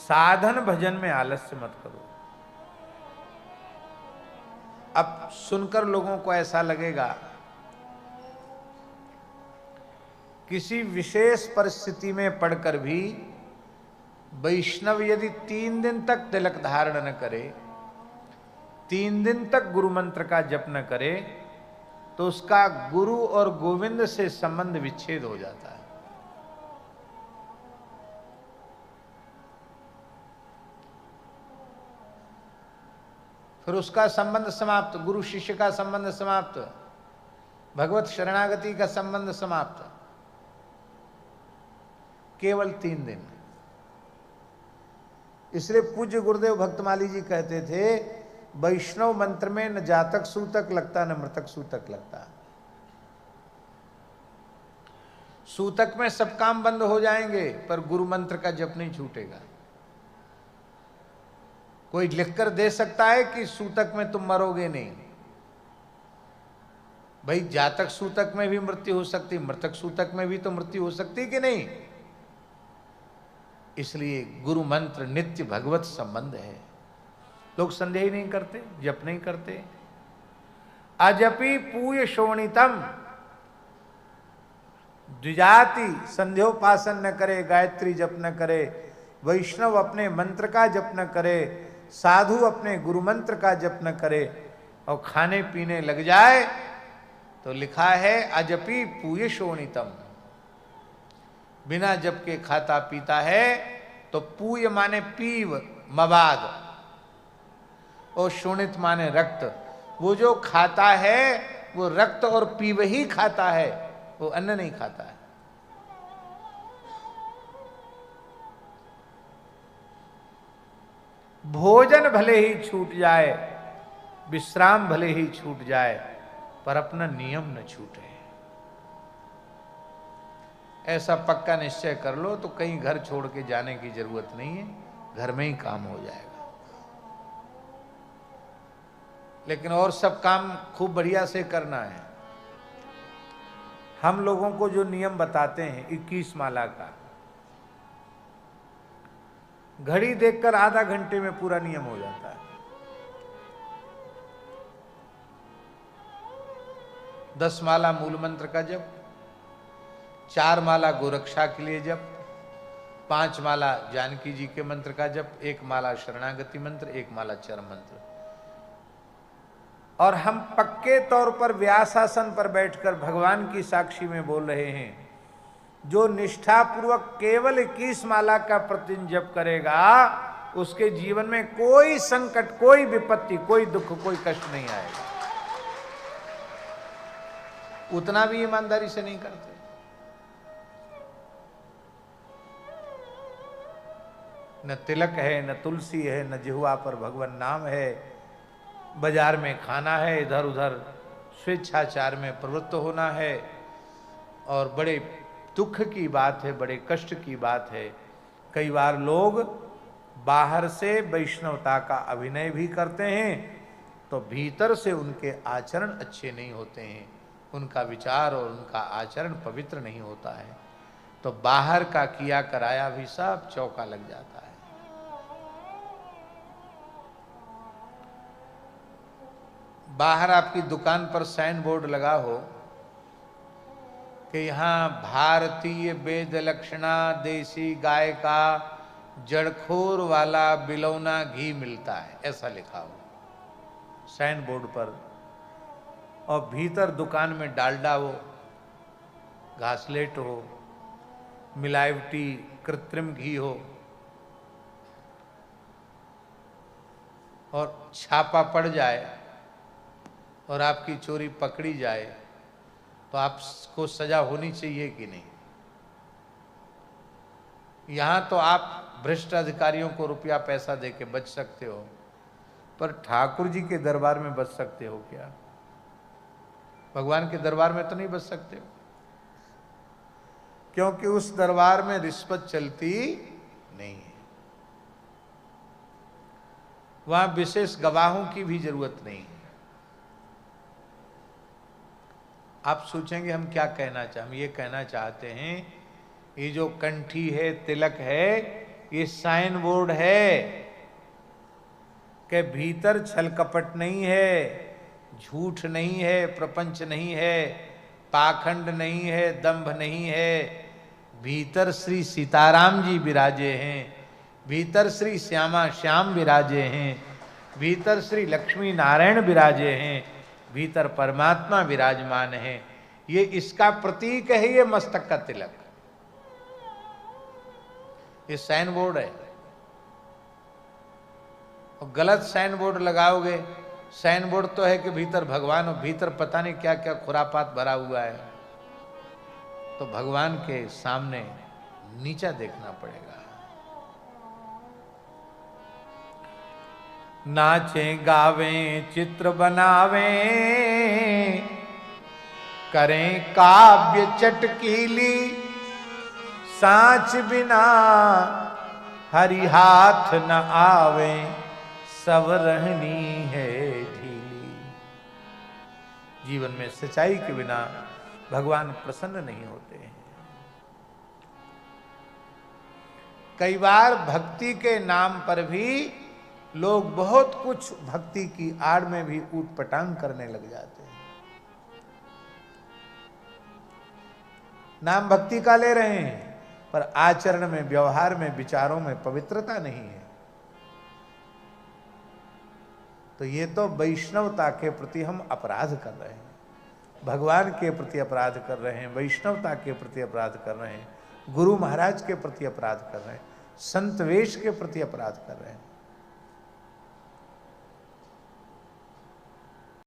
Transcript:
साधन भजन में आलस्य मत करो। अब सुनकर लोगों को ऐसा लगेगा, किसी विशेष परिस्थिति में पढ़कर भी वैष्णव यदि 3 दिन तक तिलक धारण न करे, 3 दिन तक गुरु मंत्र का जप न करे, तो उसका गुरु और गोविंद से संबंध विच्छेद हो जाता है। फिर उसका संबंध समाप्त, गुरु शिष्य का संबंध समाप्त, भगवत शरणागति का संबंध समाप्त। केवल 3 दिन। इसलिए पूज्य गुरुदेव भक्तमाली जी कहते थे, वैष्णव मंत्र में न जातक सूतक लगता न मृतक सूतक लगता। सूतक में सब काम बंद हो जाएंगे पर गुरु मंत्र का जप नहीं छूटेगा। कोई लिखकर दे सकता है कि सूतक में तुम मरोगे नहीं। भाई जातक सूतक में भी मृत्यु हो सकती, मृतक सूतक में भी तो मृत्यु हो सकती कि नहीं। इसलिए गुरु मंत्र नित्य भगवत संबंध है। लोग संदेह ही नहीं करते, जप नहीं करते। अजपि पूय शोणितम, द्विजाति संध्योपासन न करे, गायत्री जप न करे, वैष्णव अपने मंत्र का जप न करे, साधु अपने गुरु मंत्र का जप न करे और खाने पीने लग जाए, तो लिखा है अजपि पूय शोणितम, बिना जप के खाता पीता है। तो पूय माने पीव, मवाद, और शोणित माने रक्त। वो जो खाता है वो रक्त और पीव ही खाता है, वो अन्न नहीं खाता है। भोजन भले ही छूट जाए, विश्राम भले ही छूट जाए, पर अपना नियम न छूटे। ऐसा पक्का निश्चय कर लो तो कहीं घर छोड़ के जाने की जरूरत नहीं है, घर में ही काम हो जाएगा। लेकिन और सब काम खूब बढ़िया से करना है। हम लोगों को जो नियम बताते हैं 21 माला का, घड़ी देखकर आधा घंटे में पूरा नियम हो जाता है। 10 माला मूल मंत्र का जप, 4 माला गोरक्षा के लिए जप, 5 माला जानकी जी के मंत्र का जप, 1 माला शरणागति मंत्र, 1 माला चरम मंत्र। और हम पक्के तौर पर व्यासासन पर बैठकर भगवान की साक्षी में बोल रहे हैं, जो निष्ठापूर्वक केवल 21 माला का प्रतिदिन जप करेगा, उसके जीवन में कोई संकट, कोई विपत्ति, कोई दुख, कोई कष्ट नहीं आएगा। उतना भी ईमानदारी से नहीं करते। न तिलक है, न तुलसी है, न जिह्वा पर भगवान नाम है, बाजार में खाना है, इधर उधर स्वेच्छाचार में प्रवृत्त होना है। और बड़े दुख की बात है, बड़े कष्ट की बात है, कई बार लोग बाहर से वैष्णवता का अभिनय भी करते हैं तो भीतर से उनके आचरण अच्छे नहीं होते हैं, उनका विचार और उनका आचरण पवित्र नहीं होता है, तो बाहर का किया कराया भी सब चौका लग जाता है। बाहर आपकी दुकान पर साइन बोर्ड लगा हो कि यहाँ भारतीय वेद लक्षणा देसी गाय का जड़खोर वाला बिलौना घी मिलता है, ऐसा लिखा हो साइन बोर्ड पर, और भीतर दुकान में डालडा हो, घासलेट हो, मिलावटी कृत्रिम घी हो, और छापा पड़ जाए और आपकी चोरी पकड़ी जाए, तो आपको सजा होनी चाहिए कि नहीं। यहां तो आप भ्रष्ट अधिकारियों को रुपया पैसा देके बच सकते हो, पर ठाकुर जी के दरबार में बच सकते हो क्या? भगवान के दरबार में तो नहीं बच सकते हो, क्योंकि उस दरबार में रिश्वत चलती नहीं है। वहां विशेष गवाहों की भी जरूरत नहीं है। आप सोचेंगे हम क्या कहना चाहते हैं? हम ये कहना चाहते हैं, ये जो कंठी है, तिलक है, ये साइन बोर्ड है कि भीतर छल कपट नहीं है, झूठ नहीं है, प्रपंच नहीं है, पाखंड नहीं है, दंभ नहीं है। भीतर श्री सीताराम जी विराजे हैं, भीतर श्री श्यामा श्याम विराजे हैं, भीतर श्री लक्ष्मी नारायण विराजे हैं, भीतर परमात्मा विराजमान है। ये इसका प्रतीक है, ये मस्तक का तिलक, ये साइन बोर्ड है। और गलत साइन बोर्ड लगाओगे, साइन बोर्ड तो है कि भीतर भगवान और भीतर पता नहीं क्या क्या खुरापात भरा हुआ है, तो भगवान के सामने नीचा देखना पड़ेगा। नाचें गावें चित्र बनावें, करें काव्य चटकीली, सांच बिना हरि हाथ न आवे, सब रहनी है ढीली। जीवन में सच्चाई के बिना भगवान प्रसन्न नहीं होते हैं। कई बार भक्ति के नाम पर भी लोग बहुत कुछ भक्ति की आड़ में भी ऊटपटांग करने लग जाते हैं। नाम भक्ति का ले रहे हैं, पर आचरण में, व्यवहार में, विचारों में पवित्रता नहीं है। तो ये तो वैष्णवता के प्रति हम अपराध कर रहे हैं, भगवान के प्रति अपराध कर रहे हैं, वैष्णवता के प्रति अपराध कर रहे हैं, गुरु महाराज के प्रति अपराध कर रहे हैं, संत वेश के प्रति अपराध कर रहे हैं।